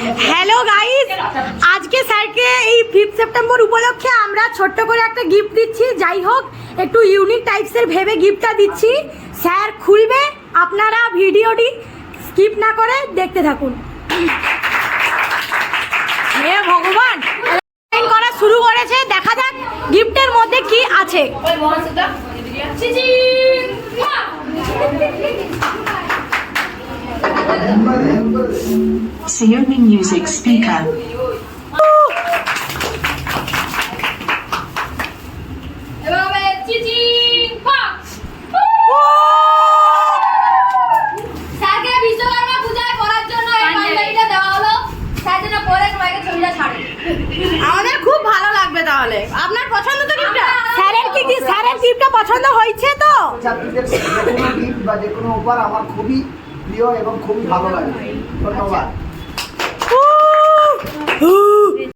Hello guys, আজকে স্যারকে এই 5 সেপ্টেম্বর উপলক্ষে আমরা ছোট্ট করে একটা গিফট দিচ্ছি। যাই হোক, একটু ইউনিক টাইপসের ভেবে গিফটটা দিচ্ছি। স্যার খুলবে, আপনারা ভিডিওটি স্কিপ না করে দেখতে থাকুন। হে ভগবান, করা শুরু করেছে, দেখা যাক গিফটের মধ্যে কি আছে। Xiaomi Music Speaker. আমাদের খুব ভালো লাগবে। তাহলে আপনার পছন্দ তো গিফটটা? স্যারের গিফটটা পছন্দ হয়েছে তো? ছাত্রীদের যে কোনো গিফট বা যে কোনো উপহার আমার খুবই প্রিয় এবং খুবই ভালো লাগে। ধন্যবাদ।